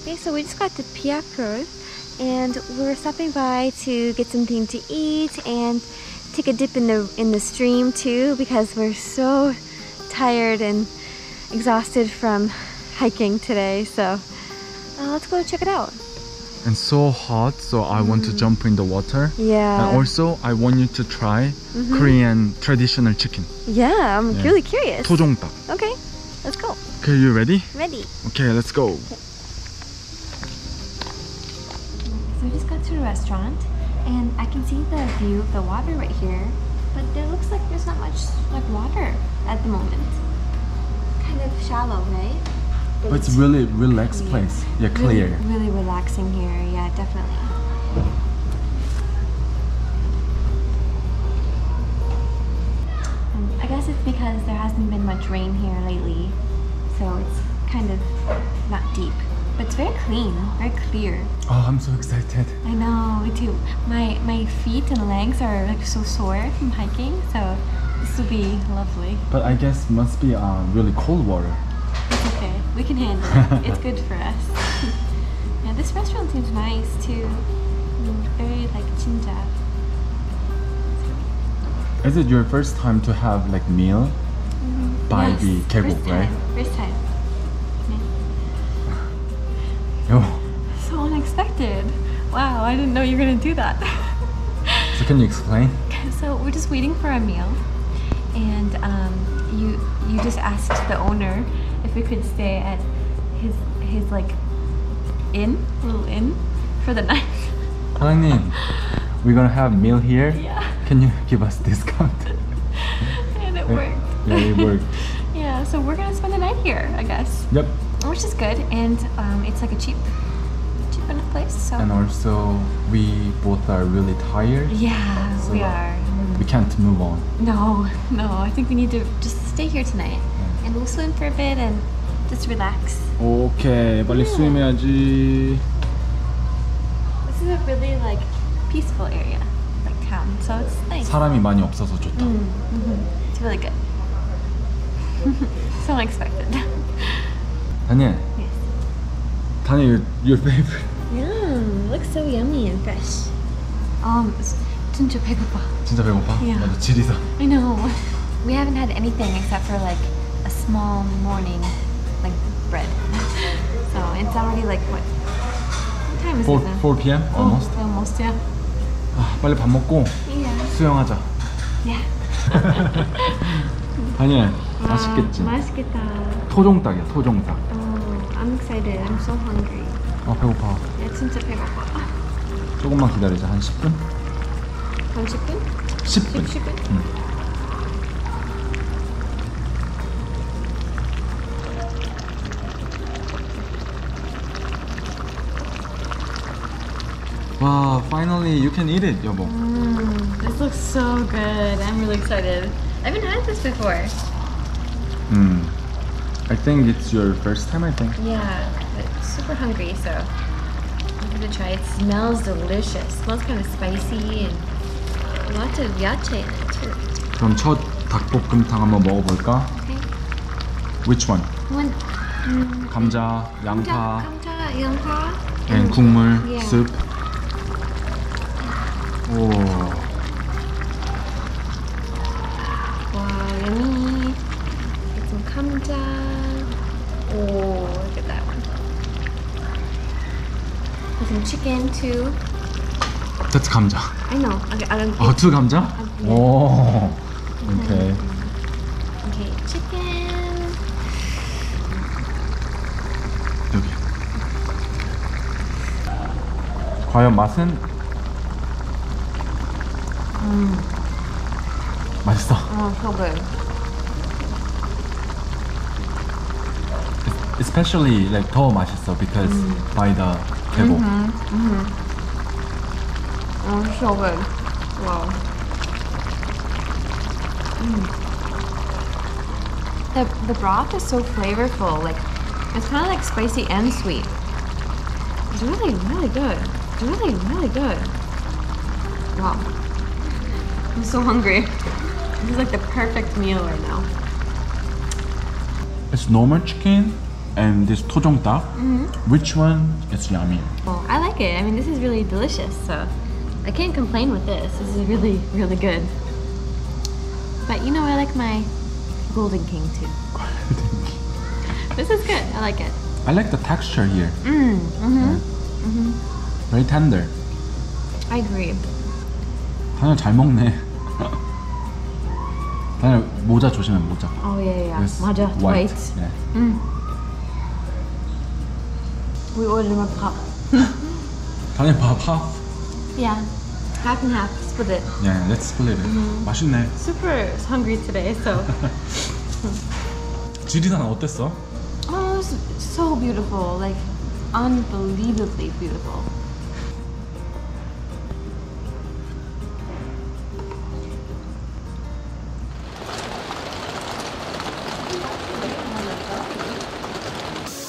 Okay, so we just got to Piapur and we're stopping by to get something to eat and take a dip in the stream too because we're so tired and exhausted from hiking today. So let's go check it out. And so hot, so I want to jump in the water. Yeah. And also, I want you to try Korean traditional chicken. Yeah, I'm really curious. 토종닭. Okay, let's go. Okay, you ready? Ready. Okay, let's go. Okay. So we just got to the restaurant and I can see the view of the water right here, but it looks like there's not much like water at the moment. Kind of shallow, right? But it's really relaxed place. Yeah, clear. Really relaxing here. Yeah, definitely. I guess it's because there hasn't been much rain here lately, so it's kind of not deep. But it's very clean, very clear. Oh, I'm so excited. I know, me too. My feet and legs are like so sore from hiking, so this will be lovely. But I guess must be really cold water. It's okay. We can handle it. It's good for us. Yeah, this restaurant seems nice too. Very like chinja. Is it your first time to have like meal by Yes, the 계곡, right? First time. Yo. So unexpected. Wow, I didn't know you were gonna do that. So can you explain? So we're just waiting for a meal, and you just asked the owner if we could stay at his like little inn for the night. 사장님, we're gonna have meal here. Yeah. Can you give us discount? And it worked. Yeah, it worked. Yeah, so we're gonna spend the night here, I guess. Yep. Which is good, and it's like a cheap enough place. So. And also, we both are really tired. Yeah, So we are. We can't move on. No, I think we need to just stay here tonight, and we'll swim for a bit and just relax. 오케이, 빨리 swim해야지. This is a really like peaceful area, like town, so it's nice. 사람이 많이 없어서 좋다. It's really good. So unexpected. Daniel. Yes. Daniel, your favorite. Yum, looks so yummy and fresh. 진짜 배고파. 진짜 배고파? Yeah. 나도 지리산. I know. We haven't had anything except for like a small morning like bread. So it's already like what time is it now? 4 p.m. almost. Almost, yeah. 아, 빨리 밥 먹고 Yeah. 수영하자. Yeah. 다니엘, 맛있겠지? 맛있겠다. 토종닭이야, 토종닭. I'm excited. I'm so hungry. 아, 배고파. 야, 진짜 배고파. 조금만 기다리자. 한 10분? 30분? 10분. 10분? 응. Wow, finally you can eat it, 여보. This looks so good. I'm really excited. I haven't had this before. I think it's your first time, I think. Yeah, but super hungry, so I'm gonna try. It smells delicious. It smells kind of spicy and lots of yache in it too. 그럼 첫 닭볶음탕 한번 먹어볼까? Okay. Which one? One. 감자, 양파, 감자, 양파. and 국물, Yeah. soup. 오, Wow, yummy. Get some kamja. Oh, look at that one. Get some chicken too. that's 감자. I know. Okay, I don't. 두 감자? yeah. 오, okay. Okay, chicken. 여기. 과연 맛은? 맛있어. Oh, so good. Especially like 더 맛있어 because by the 계곡. Oh, so good. Wow. The broth is so flavorful. Like it's kind of like spicy and sweet. It's really, really good. It's really, really good. Wow. I'm so hungry. This is like the perfect meal right now. It's normal chicken, and this to종닭. Which one is yummy? Well, I like it. I mean, this is really delicious, so I can't complain with this. This is really, really good. But you know, I like my Golden King too. This is good. I like it. I like the texture here. Very tender. I agree. 다니엘 잘 먹네. 다니엘 모자 조심해, 모자. Oh yeah. Yes, 맞아. white. White. Yeah. We ordered a pop. 다니엘 밥 half. Yeah. Half and half. Split it. Yeah, let's split it. 맛있네. Super hungry today, so. 지리산 어땠어? Oh, it's so beautiful. Like, unbelievably beautiful.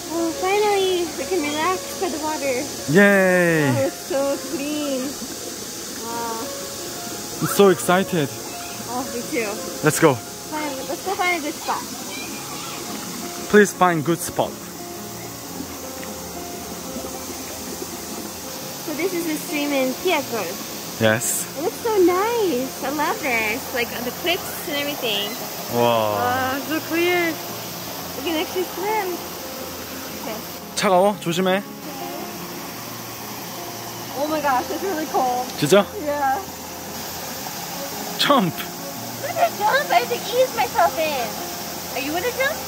Oh, finally, we can relax by the water. Yay! Oh, it's so clean. Wow. I'm so excited. Oh, me too. Let's go. Let's go find a good spot. Please find good spot. So this is the stream in Piakol. Yes. It looks so nice. I love this. Like the cliffs and everything. 와. Oh, so clear. We can actually swim. Okay. 차가워? 조심해. Oh my gosh, it's really cold. 진짜? Yeah. Jump. Look at jump. I have to ease myself in. Are you gonna jump?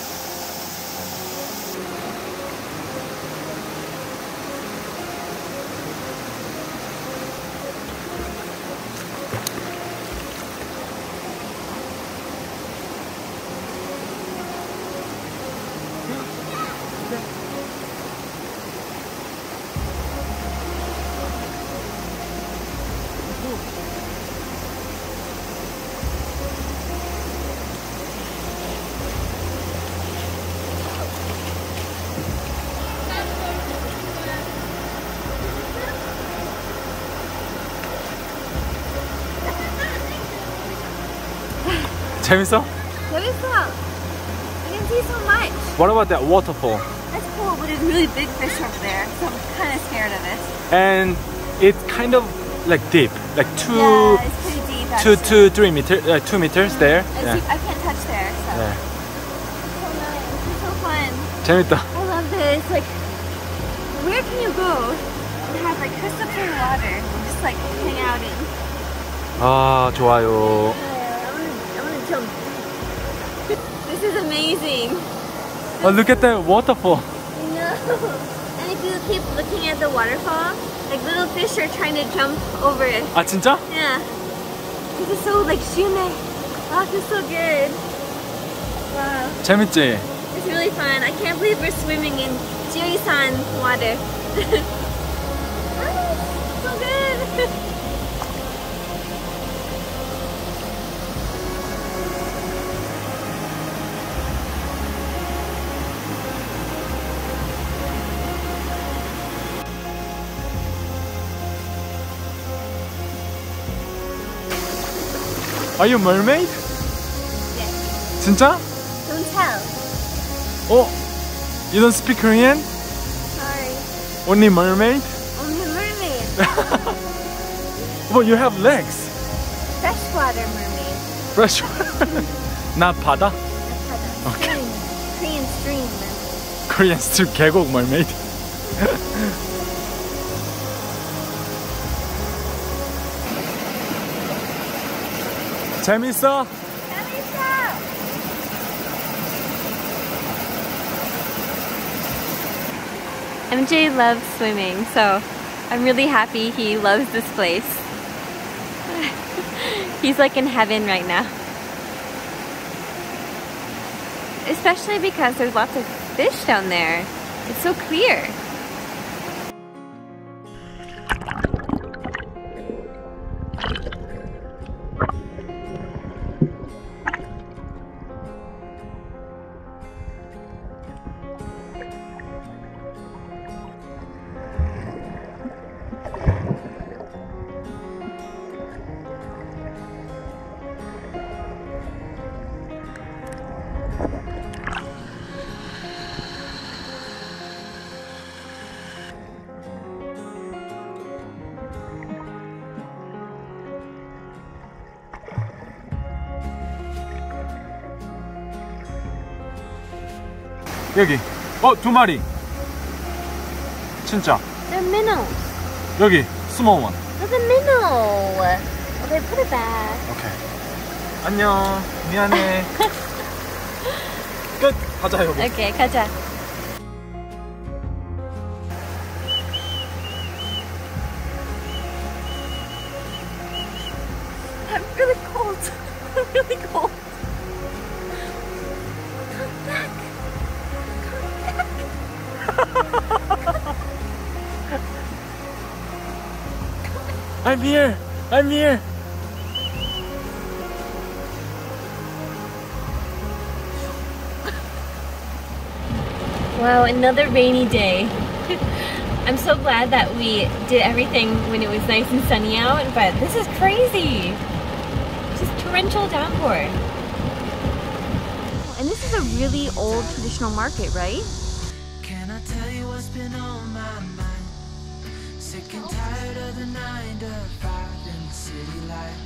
재밌어? 재밌어. I can see so much. What about that waterfall? That's cool, but there's really big fish over there, so I'm kind of scared of it. And it's kind of like deep, like Yeah, it's pretty deep. two, 3 meters, 2 meters there. I can't touch there, so. Yeah. It's so nice. It's so fun. 재밌다. I love this. Like, where can you go and have like crystal clear water and just like hang out in? 아, 좋아요. I want to jump. This is amazing. Oh, look at that waterfall. I know. And if you keep looking at the waterfall, like little fish are trying to jump over it. 아, 진짜? Yeah. This is so like shume. Oh, this is so good. Wow. 재밌지? It's really fun. I can't believe we're swimming in Jirisan water. Oh, so good. Are you a mermaid? Yes. 진짜? Don't tell. Oh, you don't speak Korean? Sorry. Only mermaid? Only a mermaid. But you have legs. Freshwater mermaid. Fresh. Not 바다? Okay. Korean stream mermaid. Korean still 계곡 mermaid. 재밌어? MJ loves swimming, so I'm really happy he loves this place. He's like in heaven right now. Especially because there's lots of fish down there. It's so clear. 여기. 두 마리. 진짜. They're minnows. 여기 small one. That's a minnow. Okay, put it back. 오케이. 안녕. 미안해. 끝. 가자 여보. Okay, 가자. I'm really cold. I'm really cold. Come back. I'm here. I'm here. Wow, another rainy day. I'm so glad that we did everything when it was nice and sunny out, but this is crazy. Just torrential downpour. And this is a really old traditional market, right? Can I tell you what's been on my mind? Sick and tired of the 9 to 5 in the city life.